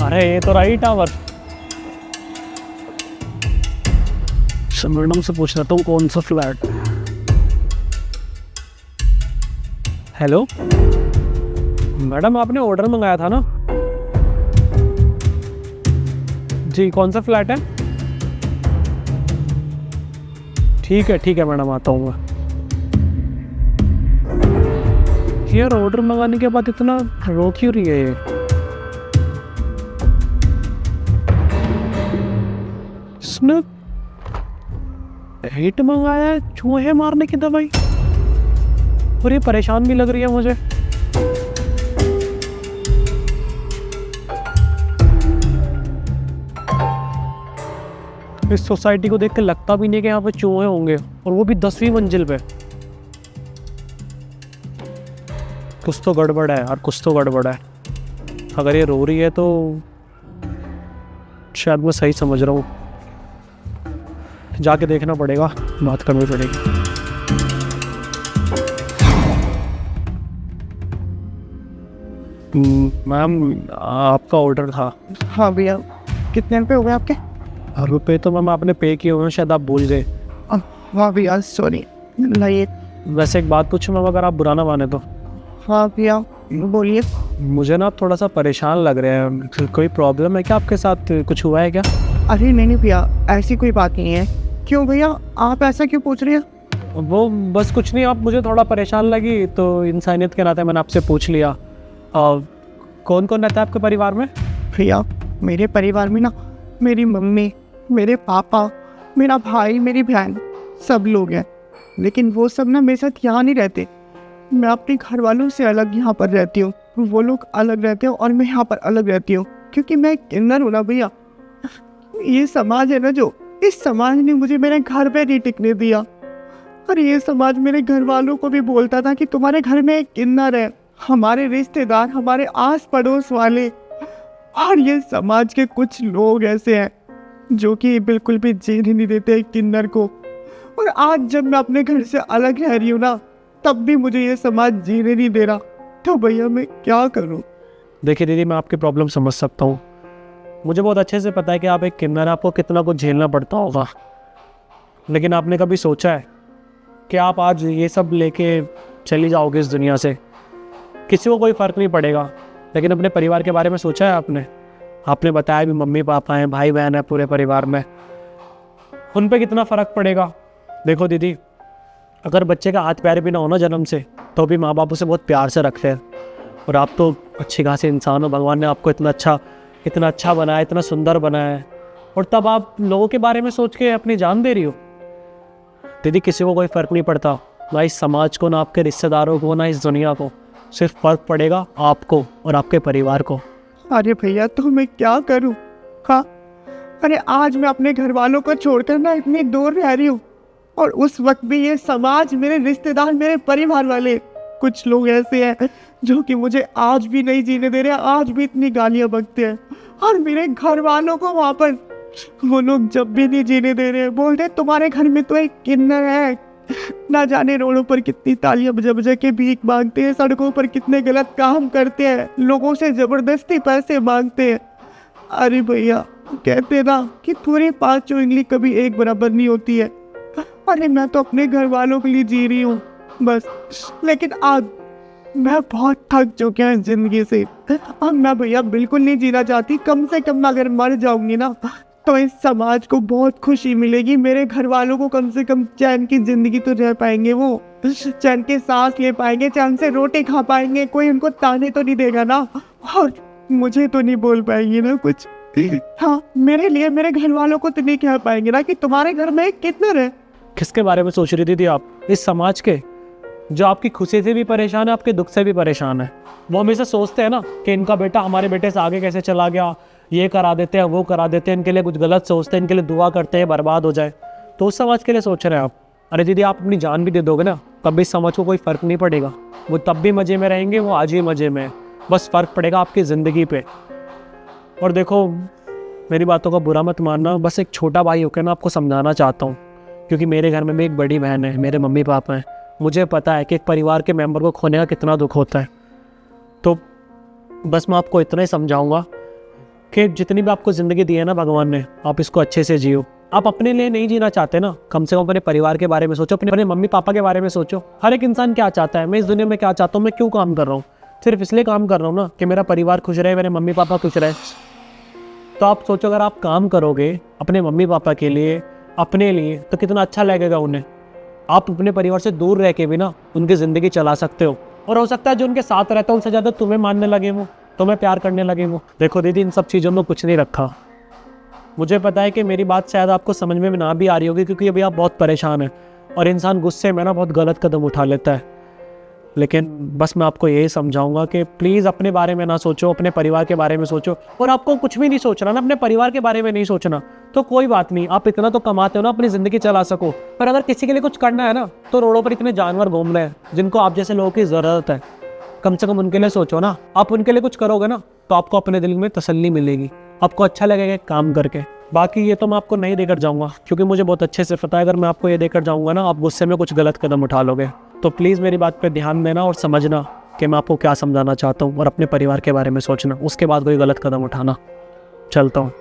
अरे ये तो रही टावर। मैडम से पूछ रहा हूँ कौन सा फ्लैट। हेलो मैडम, आपने ऑर्डर मंगाया था ना? जी, कौन सा फ्लैट है? ठीक है मैडम, आता हूँ मैं। यार ऑर्डर मंगाने के बाद इतना रो क्यों रही है ये? इसने हिट मंगाया है चूहे मारने की दवाई, और ये परेशान भी लग रही है मुझे। इस सोसाइटी को देख के लगता भी नहीं कि यहाँ पे चूहे होंगे, और वो भी 10वीं मंजिल पे। कुछ तो गड़बड़ है यार, कुछ तो गड़बड़ है। अगर ये रो रही है तो शायद मैं सही समझ रहा हूँ। जाके देखना पड़ेगा, बात करनी पड़ेगी। मैम, आपका ऑर्डर था। हाँ भैया, कितने रुपए हो गए आपके? रुपये तो मैम आपने पे किए हुए हैं, शायद आप भूल गए। हाँ भैया, सॉरी। लाइए। वैसे एक बात पूछूं मैम, अगर आप बुरा ना माने तो? हाँ भैया, बोलिए। मुझे ना थोड़ा सा परेशान लग रहे हैं। कोई प्रॉब्लम है क्या आपके साथ? कुछ हुआ है क्या? अरे नहीं भैया, ऐसी कोई बात नहीं है। क्यों भैया, आप ऐसा क्यों पूछ रहे हैं? वो बस कुछ नहीं, आप मुझे थोड़ा परेशान लगी तो इंसानियत के नाते मैंने आपसे पूछ लिया। कौन कौन रहता है आपके परिवार में? भैया, मेरे परिवार में ना मेरी मम्मी, मेरे पापा, मेरा भाई, मेरी बहन, सब लोग हैं। लेकिन वो सब ना मेरे साथ यहाँ नहीं रहते। मैं अपने घर वालों से अलग यहाँ पर रहती हूँ, वो लोग अलग रहते हैं और मैं यहाँ पर अलग रहती हूँ, क्योंकि मैं किन्नर हूँ ना भैया। ये समाज है ना, जो इस समाज ने मुझे मेरे घर पे नहीं टिकने दिया। और ये समाज मेरे घर वालों को भी बोलता था कि तुम्हारे घर में एक किन्नर है। हमारे रिश्तेदार, हमारे आस पड़ोस वाले, और ये समाज के कुछ लोग ऐसे हैं जो कि बिल्कुल भी जीने नहीं देते किन्नर को। और आज जब मैं अपने घर से अलग रह रही हूँ ना, तब भी मुझे ये समाज जीने नहीं दे रहा। तो भैया मैं क्या करूँ? देखिए दीदी, मैं आपकी प्रॉब्लम समझ सकता हूँ। मुझे बहुत अच्छे से पता है कि आप एक किन्नर, आपको कितना कुछ झेलना पड़ता होगा। लेकिन आपने कभी सोचा है कि आप आज ये सब लेके चली जाओगे इस दुनिया से? किसी को कोई फ़र्क नहीं पड़ेगा, लेकिन अपने परिवार के बारे में सोचा है आपने? आपने बताया भी मम्मी पापा हैं, भाई बहन है पूरे परिवार में, उन पे कितना फ़र्क पड़ेगा। देखो दीदी, अगर बच्चे का हाथ पैर भी ना हो ना जन्म से, तो भी माँ बाप उसे बहुत प्यार से रखते हैं। और आप तो अच्छी खासी इंसान हो, भगवान ने आपको इतना अच्छा बनाया, इतना सुंदर बनाया है, और तब आप लोगों के बारे में सोच के अपनी जान दे रही हो। दीदी, किसी को कोई फ़र्क नहीं पड़ता, ना इस समाज को, ना आपके रिश्तेदारों को, ना इस दुनिया को। सिर्फ फ़र्क पड़ेगा आपको और आपके परिवार को। अरे भैया, तो मैं क्या करूँ? हाँ, अरे आज मैं अपने घर वालों को छोड़कर ना इतनी दूर रह रही हूँ, और उस वक्त भी ये समाज, मेरे रिश्तेदार, मेरे परिवार वाले कुछ लोग ऐसे हैं जो कि मुझे आज भी नहीं जीने दे रहे, आज भी इतनी गालियाँ बकते हैं। और मेरे घर वालों को वहाँ पर वो लोग जब भी नहीं जीने दे रहे, बोल रहे तुम्हारे घर में तो एक किन्नर है। ना जाने रोडों पर कितनी तालियां बजा बजा के भीख मांगते हैं, सड़कों पर कितने गलत काम करते हैं, लोगों से जबरदस्ती पैसे मांगते हैं। अरे भैया, कहते ना कि पूरी 5 उंगली कभी एक बराबर नहीं होती है। अरे मैं तो अपने घर वालों के लिए जी रही हूँ बस। लेकिन आज मैं बहुत थक चुका हूँ जिंदगी से। अब मैं भैया बिल्कुल नहीं जीना चाहती। कम से कम अगर मर जाऊंगी ना, तो इस समाज को बहुत खुशी मिलेगी। मेरे घर वालों को कम से कम चैन की जिंदगी तो रह पाएंगे, वो चैन के सांस ले पाएंगे, चैन से रोटी खा पाएंगे, कोई उनको ताने तो नहीं देगा ना, और मुझे तो नहीं बोल पाएंगे ना कुछ। हाँ, मेरे लिए मेरे घर वालों को तो नहीं कह पाएंगे ना कि तुम्हारे घर में एक किन्नर है। किसके बारे में सोच रही थी आप? इस समाज के, जो आपकी खुशी से भी परेशान है, आपके दुख से भी परेशान है। वो हमेशा सोचते हैं ना कि इनका बेटा हमारे बेटे से आगे कैसे चला गया, ये करा देते हैं, वो करा देते हैं, इनके लिए कुछ गलत सोचते हैं, इनके लिए दुआ करते हैं बर्बाद हो जाए। तो उस समाज के लिए सोच रहे हैं आप। अरे दीदी, आप अपनी जान भी दे दोगे ना, तब भी इस समाज को कोई फ़र्क नहीं पड़ेगा। वो तब भी मज़े में रहेंगे, वो आज ही मज़े में। बस फ़र्क पड़ेगा आपकी ज़िंदगी पे। और देखो, मेरी बातों का बुरा मत मानना, बस एक छोटा भाई होकर मैं आपको समझाना चाहता हूँ, क्योंकि मेरे घर में भी एक बड़ी बहन है, मेरे मम्मी पापा हैं। मुझे पता है कि एक परिवार के मेंबर को खोने का कितना दुख होता है। तो बस मैं आपको इतना ही समझाऊंगा कि जितनी भी आपको ज़िंदगी दी है ना भगवान ने, आप इसको अच्छे से जियो। आप अपने लिए नहीं जीना चाहते ना, कम से कम अपने परिवार के बारे में सोचो, अपने मम्मी पापा के बारे में सोचो। हर एक इंसान क्या चाहता है, मैं इस दुनिया में क्या चाहता हूँ, मैं क्यों काम कर रहा हूँ? सिर्फ इसलिए काम कर रहा हूँ ना कि मेरा परिवार खुश रहे, मेरे मम्मी पापा खुश रहे। तो आप सोचो, अगर आप काम करोगे अपने मम्मी पापा के लिए, अपने लिए, तो कितना अच्छा लगेगा उन्हें। आप अपने परिवार से दूर रह के भी ना उनकी ज़िंदगी चला सकते हो, और हो सकता है जो उनके साथ रहता है उनसे ज़्यादा तुम्हें मानने लगे वो, तुम्हें प्यार करने लगे वो। देखो दीदी, इन सब चीज़ों में कुछ नहीं रखा। मुझे पता है कि मेरी बात शायद आपको समझ में ना भी आ रही होगी, क्योंकि अभी आप बहुत परेशान हैं और इंसान गुस्से में ना बहुत गलत कदम उठा लेता है। लेकिन बस मैं आपको यही समझाऊंगा कि प्लीज़ अपने बारे में ना सोचो, अपने परिवार के बारे में सोचो। और आपको कुछ भी नहीं सोचना ना, अपने परिवार के बारे में नहीं सोचना तो कोई बात नहीं, आप इतना तो कमाते हो ना अपनी ज़िंदगी चला सको। पर अगर किसी के लिए कुछ करना है ना, तो रोडों पर इतने जानवर घूम रहे हैं जिनको आप जैसे लोगों की ज़रूरत है, कम से कम उनके लिए सोचो ना। आप उनके लिए कुछ करोगे ना तो आपको अपने दिल में तसल्ली मिलेगी, आपको अच्छा लगेगा काम करके। बाकी ये तो मैं आपको नहीं देकर जाऊंगा, क्योंकि मुझे बहुत अच्छे से पता है अगर मैं आपको ये देकर जाऊंगा ना, आप गुस्से में कुछ गलत कदम उठा लोगे। तो प्लीज़ मेरी बात पे ध्यान देना और समझना कि मैं आपको क्या समझाना चाहता हूँ, और अपने परिवार के बारे में सोचना, उसके बाद कोई गलत कदम उठाना। चलता हूँ।